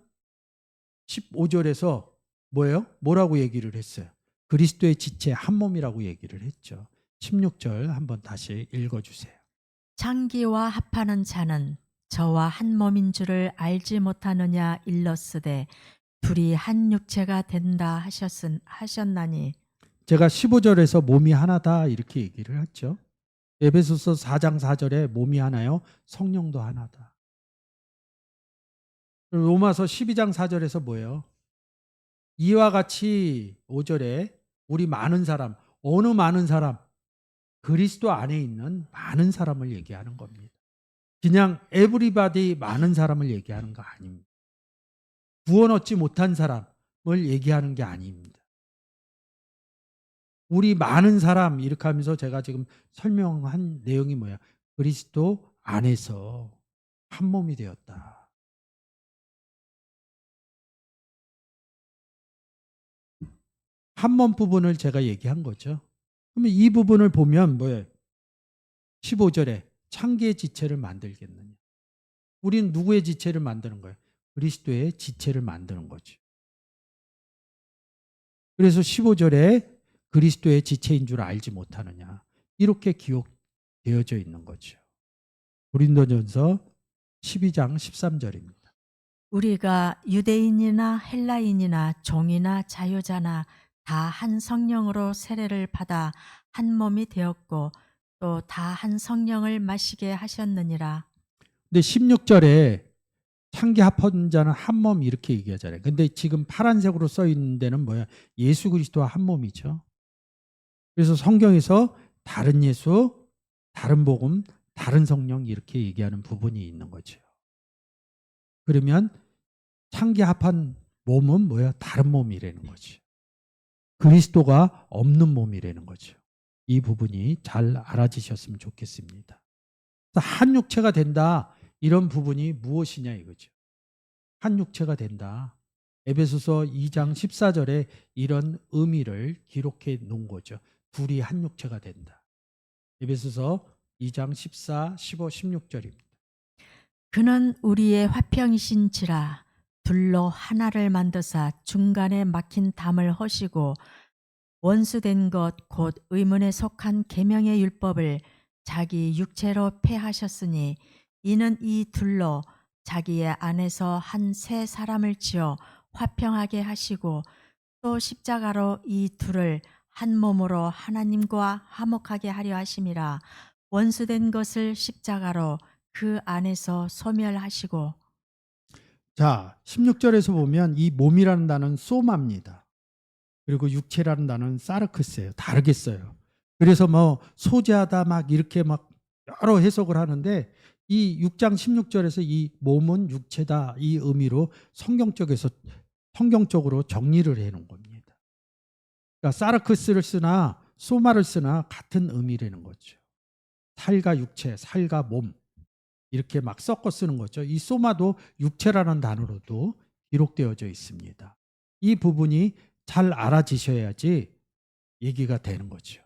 15절에서 뭐예요? 뭐라고 얘기를 했어요? 그리스도의 지체 한 몸이라고 얘기를 했죠. 16절 한번 다시 읽어주세요. 창기와 합하는 자는 저와 한 몸인 줄을 알지 못하느냐 일렀으되 둘이 한 육체가 된다 하셨나니. 제가 15절에서 몸이 하나다 이렇게 얘기를 했죠. 에베소서 4장 4절에 몸이 하나요? 성령도 하나다. 로마서 12장 4절에서 뭐예요? 이와 같이 5절에 우리 많은 사람, 어느 많은 사람? 그리스도 안에 있는 많은 사람을 얘기하는 겁니다. 그냥 에브리바디 많은 사람을 얘기하는 거 아닙니다. 구원 얻지 못한 사람을 얘기하는 게 아닙니다. 우리 많은 사람 이렇게 하면서 제가 지금 설명한 내용이 뭐야? 그리스도 안에서 한 몸이 되었다. 한 몸 부분을 제가 얘기한 거죠. 그러면 이 부분을 보면 뭐예요? 15절에 창기의 지체를 만들겠느냐. 우리는 누구의 지체를 만드는 거예요? 그리스도의 지체를 만드는 거죠. 그래서 15절에 그리스도의 지체인 줄 알지 못하느냐. 이렇게 기록되어져 있는 거죠. 고린도전서 12장 13절입니다. 우리가 유대인이나 헬라인이나 종이나 자유자나 다 한 성령으로 세례를 받아 한 몸이 되었고 또 다 한 성령을 마시게 하셨느니라. 근데 16절에 창기 합한 자는 한 몸 이렇게 얘기하잖아요. 근데 지금 파란색으로 써 있는 데는 뭐야? 예수 그리스도와 한 몸이죠. 그래서 성경에서 다른 예수, 다른 복음, 다른 성령 이렇게 얘기하는 부분이 있는 거죠. 그러면 창기 합한 몸은 뭐야? 다른 몸이라는 거죠. 그리스도가 없는 몸이라는 거죠. 이 부분이 잘 알아지셨으면 좋겠습니다. 한 육체가 된다. 이런 부분이 무엇이냐 이거죠. 한 육체가 된다. 에베소서 2장 14절에 이런 의미를 기록해 놓은 거죠. 둘이 한 육체가 된다. 에베소서 2장 14, 15, 16절입니다. 그는 우리의 화평이신지라 둘로 하나를 만드사 중간에 막힌 담을 허시고 원수된 것 곧 의문에 속한 계명의 율법을 자기 육체로 폐하셨으니 이는 이 둘로 자기의 안에서 한 새 사람을 지어 화평하게 하시고 또 십자가로 이 둘을 한 몸으로 하나님과 화목하게 하려 하심이라. 원수된 것을 십자가로 그 안에서 소멸하시고. 자, 16절에서 보면 이 몸이라는 단어는 소마입니다. 그리고 육체라는 단어는 사르크스예요. 다르게 써요. 그래서 뭐 소재하다 막 이렇게 막 여러 해석을 하는데 이 6장 16절에서 이 몸은 육체다 이 의미로 성경적으로 정리를 해 놓은 겁니다. 그러니까 사르크스를 쓰나 소마를 쓰나 같은 의미라는 거죠. 살과 육체, 살과 몸. 이렇게 막 섞어 쓰는 거죠. 이 소마도 육체라는 단어로도 기록되어져 있습니다. 이 부분이 잘 알아지셔야지 얘기가 되는 거죠.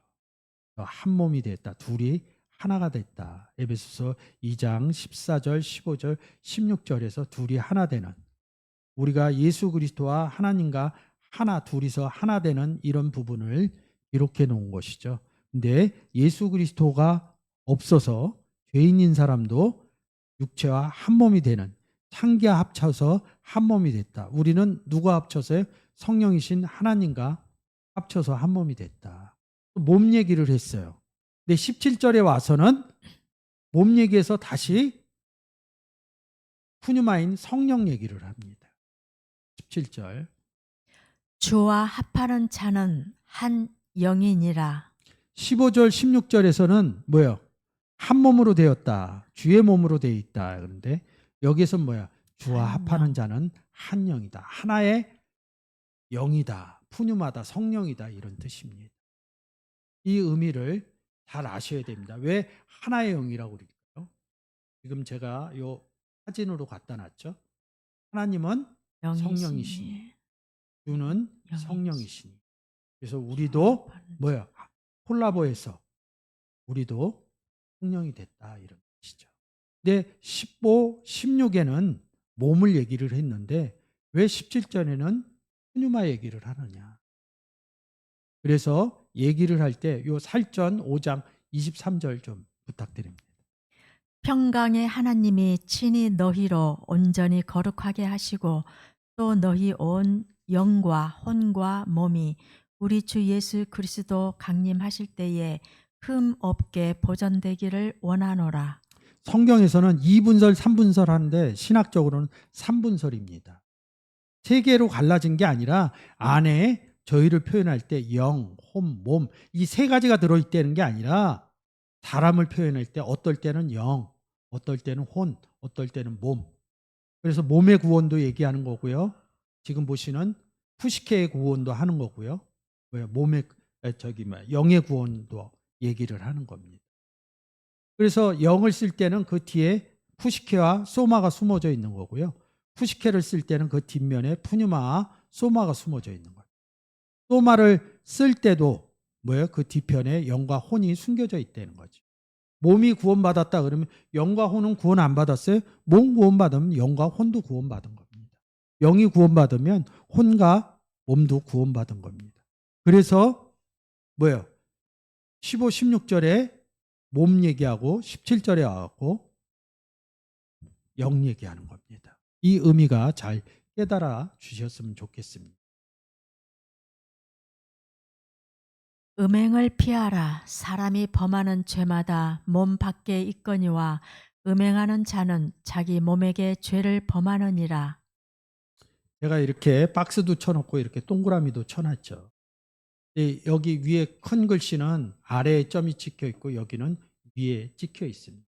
한 몸이 됐다. 둘이 하나가 됐다. 에베소서 2장 14절, 15절, 16절에서 둘이 하나 되는, 우리가 예수 그리스도와 하나님과 하나, 둘이서 하나 되는 이런 부분을 기록해 놓은 것이죠. 근데 예수 그리스도가 없어서 죄인인 사람도 육체와 한 몸이 되는, 창기와 합쳐서 한 몸이 됐다. 우리는 누가 합쳐서요? 성령이신 하나님과 합쳐서 한 몸이 됐다. 몸 얘기를 했어요. 근데 17절에 와서는 몸 얘기에서 다시 푸뉴마인 성령 얘기를 합니다. 17절. 주와 합하는 자는 한 영이니라. 15절, 16절에서는 뭐예요? 한 몸으로 되었다. 주의 몸으로 되어 있다. 그런데 여기서 뭐야? 주와 한 합하는 영. 자는 한 영이다. 하나의 영이다. 푸뉴마다 성령이다. 이런 뜻입니다. 이 의미를 잘 아셔야 됩니다. 왜 하나의 영이라고 그럴까요? 지금 제가 요 사진으로 갖다 놨죠. 하나님은 성령이시니, 주는 영이시니. 성령이시니. 그래서 우리도 뭐야? 콜라보해서 우리도 성령이 됐다 이런 뜻이죠. 근데 15, 16에는 몸을 얘기를 했는데 왜 17절에는 푸뉴마 얘기를 하느냐? 그래서 얘기를 할 때 요 살전 5장 23절 좀 부탁드립니다. 평강의 하나님이 친히 너희로 온전히 거룩하게 하시고 또 너희 온 영과 혼과 몸이 우리 주 예수 그리스도 강림하실 때에 흠 없게 보존되기를 원하노라. 성경에서는 2분설, 3분설 하는데 신학적으로는 3분설입니다. 세 개로 갈라진 게 아니라 안에 저희를 표현할 때 영, 혼, 몸 이 세 가지가 들어있다는 게 아니라 사람을 표현할 때 어떨 때는 영, 어떨 때는 혼, 어떨 때는 몸. 그래서 몸의 구원도 얘기하는 거고요. 지금 보시는 푸시케의 구원도 하는 거고요. 몸의 영의 구원도 얘기를 하는 겁니다. 그래서 영을 쓸 때는 그 뒤에 푸시케와 소마가 숨어져 있는 거고요. 푸시케를 쓸 때는 그 뒷면에 푸뉴마와 소마가 숨어져 있는 거예요. 소마를 쓸 때도 뭐예요? 그 뒤편에 영과 혼이 숨겨져 있다는 거죠. 몸이 구원받았다 그러면 영과 혼은 구원 안 받았어요? 몸 구원받으면 영과 혼도 구원받은 겁니다. 영이 구원받으면 혼과 몸도 구원받은 겁니다. 그래서 뭐예요? 15, 16절에 몸 얘기하고 17절에 와갖고 영 얘기하는 겁니다. 이 의미가 잘 깨달아 주셨으면 좋겠습니다. 음행을 피하라. 사람이 범하는 죄마다 몸 밖에 있거니와 음행하는 자는 자기 몸에게 죄를 범하느니라. 제가 이렇게 박스도 쳐놓고 이렇게 동그라미도 쳐놨죠. 여기 위에 큰 글씨는 아래에 점이 찍혀 있고 여기는 위에 찍혀 있습니다.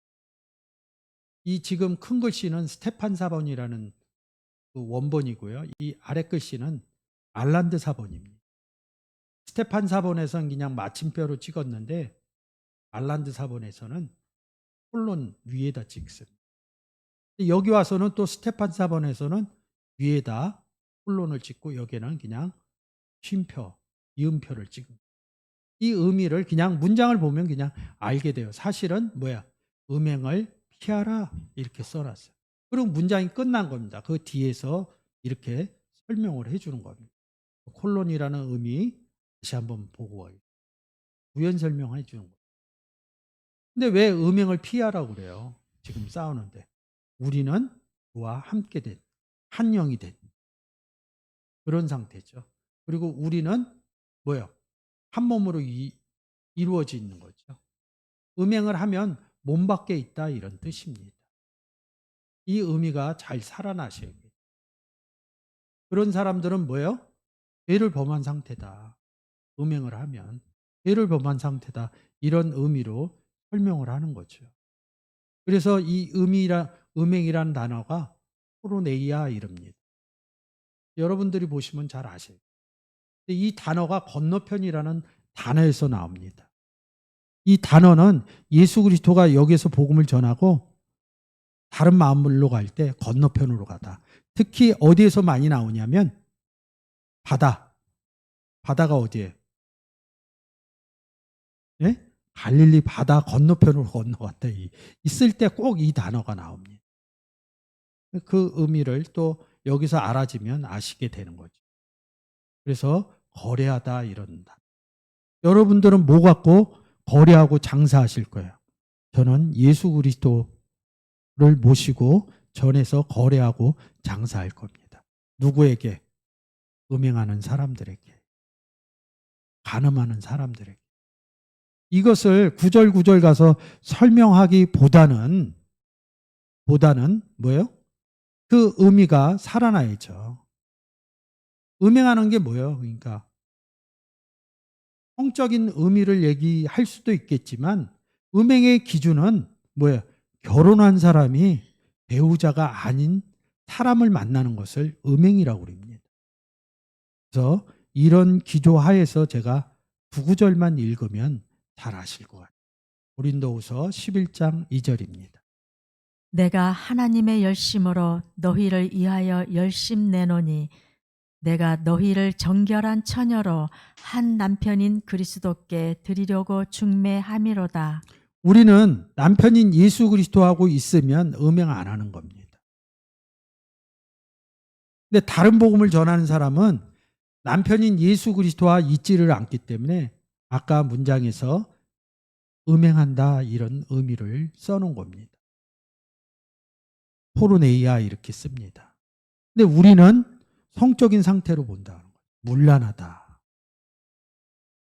이 지금 큰 글씨는 스테판 사본이라는 그 원본이고요. 이 아래 글씨는 알란드 사본입니다. 스테판 사본에서는 그냥 마침표로 찍었는데 알란드 사본에서는 콜론 위에다 찍습니다. 여기 와서는 또 스테판 사본에서는 위에다 콜론을 찍고 여기는 그냥 쉼표, 이음표를 찍습니다. 이 의미를 그냥 문장을 보면 그냥 알게 돼요. 사실은 뭐야? 음행을 피하라 이렇게 써놨어요. 그리고 문장이 끝난 겁니다. 그 뒤에서 이렇게 설명을 해주는 겁니다. 콜론이라는 의미 다시 한번 보고 부연 설명해 주는 거예요. 근데 왜 음행을 피하라고 그래요? 지금 싸우는데 우리는 그와 함께 된 한 영이 된 그런 상태죠. 그리고 우리는 뭐요? 한 몸으로 이루어져 있는 거죠. 음행을 하면 몸 밖에 있다 이런 뜻입니다. 이 의미가 잘 살아나셔야 돼요. 그런 사람들은 뭐예요? 죄를 범한 상태다. 음행을 하면 죄를 범한 상태다. 이런 의미로 설명을 하는 거죠. 그래서 이 음행이라는 단어가 포르네이아 이럽니다. 여러분들이 보시면 잘 아세요. 이 단어가 건너편이라는 단어에서 나옵니다. 이 단어는 예수 그리스도가 여기서 복음을 전하고 다른 마을로 갈 때 건너편으로 가다. 특히 어디에서 많이 나오냐면 바다. 바다가 어디에? 예? 갈릴리 바다 건너편으로 건너갔다. 있을 때 꼭 이 단어가 나옵니다. 그 의미를 또 여기서 알아지면 아시게 되는 거죠. 그래서 거래하다 이런다. 여러분들은 뭐 갖고 거래하고 장사하실 거예요? 저는 예수 그리스도를 모시고 전해서 거래하고 장사할 겁니다. 누구에게? 음행하는 사람들에게. 간음하는 사람들에게. 이것을 구절구절 가서 설명하기보다는 뭐예요? 그 의미가 살아나야죠. 음행하는 게 뭐예요? 그러니까 성적인 의미를 얘기할 수도 있겠지만 음행의 기준은 뭐예요? 결혼한 사람이 배우자가 아닌 사람을 만나는 것을 음행이라고 그럽니다. 그래서 이런 기조 하에서 제가 두 구절만 읽으면 잘 아실 것 같아요. 고린도후서 11장 2절입니다. 내가 하나님의 열심으로 너희를 위하여 열심 내노니 내가 너희를 정결한 처녀로 한 남편인 그리스도께 드리려고 중매함이로다. 우리는 남편인 예수 그리스도하고 있으면 음행 안 하는 겁니다. 근데 다른 복음을 전하는 사람은 남편인 예수 그리스도와 있지를 않기 때문에 아까 문장에서 음행한다 이런 의미를 써놓은 겁니다. 포르네이아 이렇게 씁니다. 근데 우리는 성적인 상태로 본다는 거예요. 문란하다.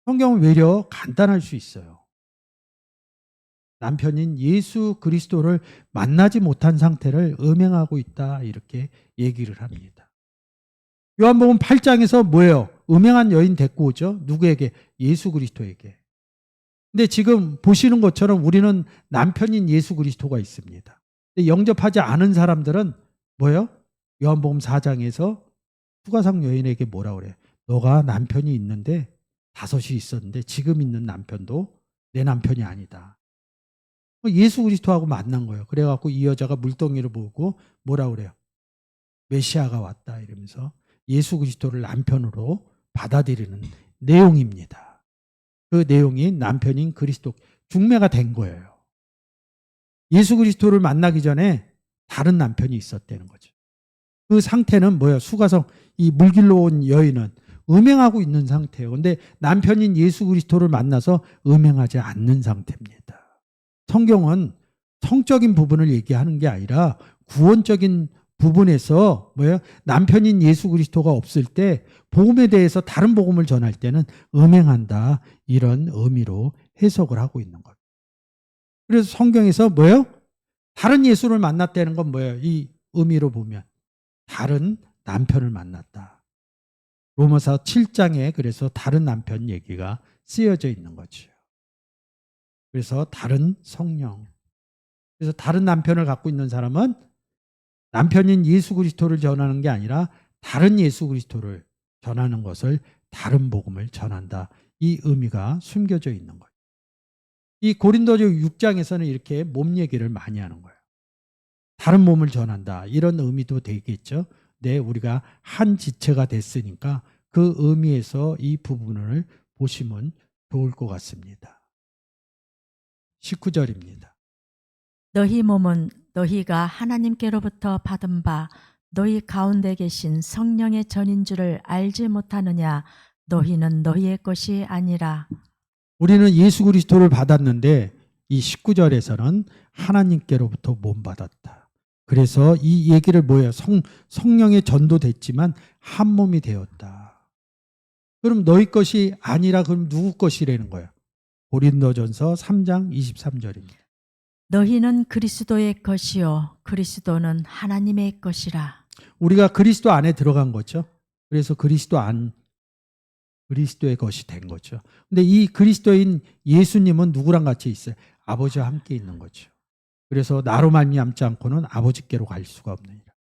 성경은 외려 간단할 수 있어요. 남편인 예수 그리스도를 만나지 못한 상태를 음행하고 있다 이렇게 얘기를 합니다. 요한복음 8장에서 뭐예요? 음행한 여인 데리고 오죠. 누구에게? 예수 그리스도에게. 근데 지금 보시는 것처럼 우리는 남편인 예수 그리스도가 있습니다. 근데 영접하지 않은 사람들은 뭐예요? 요한복음 4장에서 수가상 여인에게 뭐라 그래? 너가 남편이 있는데 5이 있었는데 지금 있는 남편도 내 남편이 아니다. 예수 그리스도하고 만난 거예요. 그래갖고 이 여자가 물동이를 보고 뭐라 그래요? 메시아가 왔다 이러면서 예수 그리스도를 남편으로 받아들이는 내용입니다. 그 내용이 남편인 그리스도 중매가 된 거예요. 예수 그리스도를 만나기 전에 다른 남편이 있었다는 거죠. 그 상태는 뭐예요? 수가성 이 물길로 온 여인은 음행하고 있는 상태예요. 근데 남편인 예수 그리스도를 만나서 음행하지 않는 상태입니다. 성경은 성적인 부분을 얘기하는 게 아니라 구원적인 부분에서 뭐예요? 남편인 예수 그리스도가 없을 때 복음에 대해서 다른 복음을 전할 때는 음행한다 이런 의미로 해석을 하고 있는 거예요. 그래서 성경에서 뭐예요? 다른 예수를 만났다는 건 뭐예요? 이 의미로 보면 다른 남편을 만났다. 로마서 7장에 그래서 다른 남편 얘기가 쓰여져 있는 거죠. 그래서 다른 성령. 그래서 다른 남편을 갖고 있는 사람은 남편인 예수 그리스도를 전하는 게 아니라 다른 예수 그리스도를 전하는 것을 다른 복음을 전한다. 이 의미가 숨겨져 있는 거예요. 이 고린도서 6장에서는 이렇게 몸 얘기를 많이 하는 거예요. 다른 몸을 전한다. 이런 의미도 되겠죠. 네, 우리가 한 지체가 됐으니까 그 의미에서 이 부분을 보시면 좋을 것 같습니다. 19절입니다. 너희 몸은 너희가 하나님께로부터 받은 바 너희 가운데 계신 성령의 전인 줄을 알지 못하느냐. 너희는 너희의 것이 아니라. 우리는 예수 그리스도를 받았는데 이 19절에서는 하나님께로부터 몸 받았다. 그래서 이 얘기를 뭐예요? 성령의 전도됐지만 한 몸이 되었다. 그럼 너희 것이 아니라 그럼 누구 것이라는 거예요? 고린도전서 3장 23절입니다. 너희는 그리스도의 것이요 그리스도는 하나님의 것이라. 우리가 그리스도 안에 들어간 거죠. 그래서 그리스도의 것이 된 거죠. 근데 이 그리스도인 예수님은 누구랑 같이 있어요? 아버지와 함께 있는 거죠. 그래서 나로 말미암지 않고는 아버지께로 갈 수가 없느니라.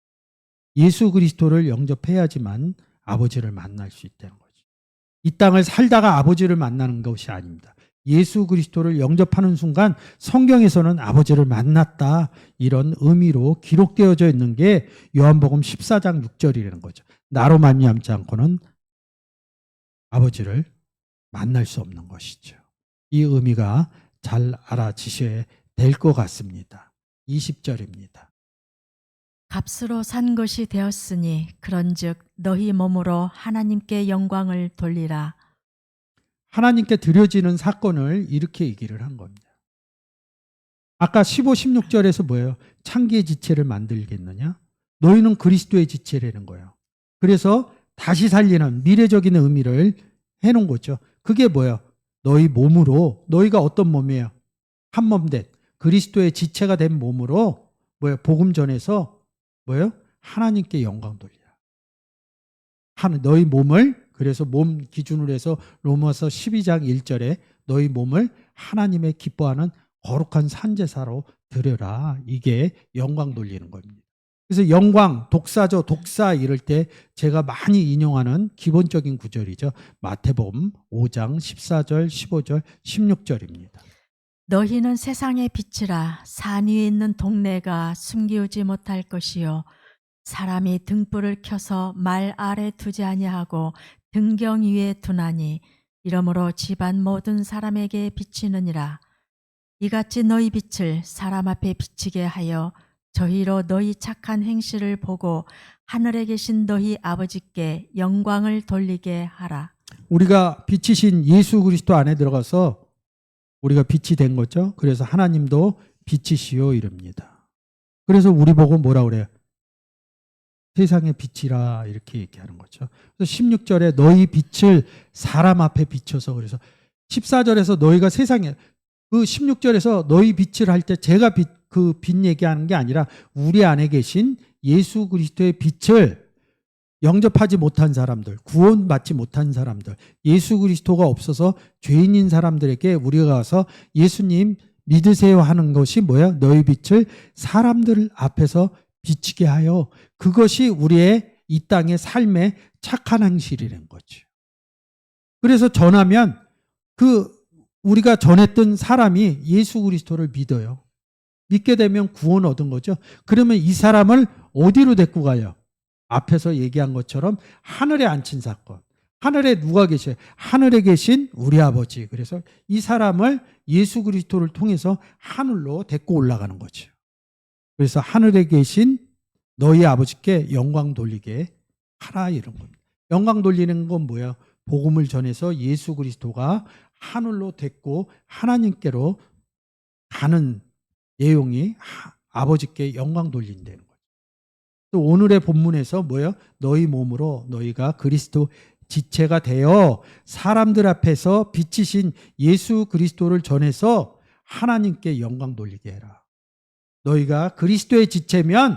예수 그리스도를 영접해야지만 아버지를 만날 수 있다는 거죠. 이 땅을 살다가 아버지를 만나는 것이 아닙니다. 예수 그리스도를 영접하는 순간 성경에서는 아버지를 만났다 이런 의미로 기록되어져 있는 게 요한복음 14장 6절이라는 거죠. 나로 말미암지 않고는 아버지를 만날 수 없는 것이죠. 이 의미가 잘 알아지셔야 될 것 같습니다. 20절입니다. 값으로 산 것이 되었으니 그런즉 너희 몸으로 하나님께 영광을 돌리라. 하나님께 드려지는 사건을 이렇게 얘기를 한 겁니다. 아까 15, 16절에서 뭐예요? 창기의 지체를 만들겠느냐? 너희는 그리스도의 지체라는 거예요. 그래서 다시 살리는 미래적인 의미를 해놓은 거죠. 그게 뭐예요? 너희 몸으로, 너희가 어떤 몸이에요? 한 몸 된 그리스도의 지체가 된 몸으로 뭐예요? 복음 전에서 뭐예요? 하나님께 영광 돌리라. 너희 몸을, 그래서 몸 기준으로 해서 로마서 12장 1절에 너희 몸을 하나님의 기뻐하는 거룩한 산제사로 드려라. 이게 영광 돌리는 겁니다. 그래서 영광, 독사죠. 독사 이럴 때 제가 많이 인용하는 기본적인 구절이죠. 마태복음 5장 14절, 15절, 16절입니다. 너희는 세상의 빛이라. 산 위에 있는 동네가 숨기우지 못할 것이요 사람이 등불을 켜서 말 아래 두지 아니하고 등경 위에 두나니 이러므로 집안 모든 사람에게 비치느니라. 이같이 너희 빛을 사람 앞에 비치게 하여 저희로 너희 착한 행실을 보고 하늘에 계신 너희 아버지께 영광을 돌리게 하라. 우리가 빛이신 예수 그리스도 안에 들어가서 우리가 빛이 된 거죠. 그래서 하나님도 빛이시오 이럽니다. 그래서 우리 보고 뭐라 그래요? 세상의 빛이라 이렇게 얘기하는 거죠. 그래서 16절에 너희 빛을 사람 앞에 비춰서, 그래서 14절에서 너희가 세상에, 그 16절에서 너희 빛을 할 때 제가 그 빛 얘기하는 게 아니라 우리 안에 계신 예수 그리스도의 빛을 영접하지 못한 사람들, 구원받지 못한 사람들, 예수 그리스도가 없어서 죄인인 사람들에게 우리가 가서 예수님 믿으세요 하는 것이 뭐야? 너희 빛을 사람들 앞에서 비치게 하여, 그것이 우리의 이 땅의 삶의 착한 행실이라는 거죠. 그래서 전하면 우리가 전했던 사람이 예수 그리스도를 믿어요. 믿게 되면 구원 얻은 거죠. 그러면 이 사람을 어디로 데리고 가요? 앞에서 얘기한 것처럼 하늘에 앉힌 사건. 하늘에 누가 계셔요? 하늘에 계신 우리 아버지. 그래서 이 사람을 예수 그리스도를 통해서 하늘로 데리고 올라가는 거죠. 그래서 하늘에 계신 너희 아버지께 영광 돌리게 하라 이런 겁니다. 영광 돌리는 건 뭐예요? 복음을 전해서 예수 그리스도가 하늘로 데리고 하나님께로 가는 내용이 아버지께 영광 돌린다는 거죠. 또 오늘의 본문에서 뭐예요? 너희 몸으로 너희가 그리스도 지체가 되어 사람들 앞에서 빛이신 예수 그리스도를 전해서 하나님께 영광 돌리게 해라. 너희가 그리스도의 지체면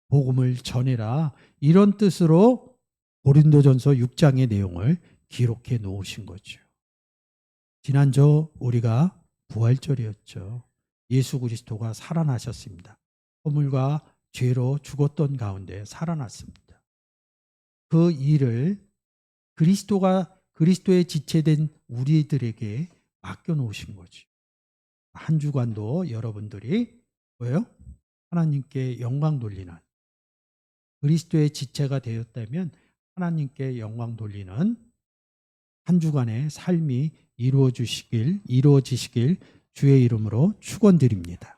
복음을 전해라. 이런 뜻으로 고린도전서 6장의 내용을 기록해 놓으신 거죠. 지난주 우리가 부활절이었죠. 예수 그리스도가 살아나셨습니다. 허물과 죄로 죽었던 가운데 살아났습니다. 그 일을 그리스도의 지체된 우리들에게 맡겨놓으신 거죠. 한 주간도 여러분들이 뭐예요? 하나님께 영광 돌리는, 그리스도의 지체가 되었다면 하나님께 영광 돌리는 한 주간의 삶이 이루어지시길 주의 이름으로 축원드립니다.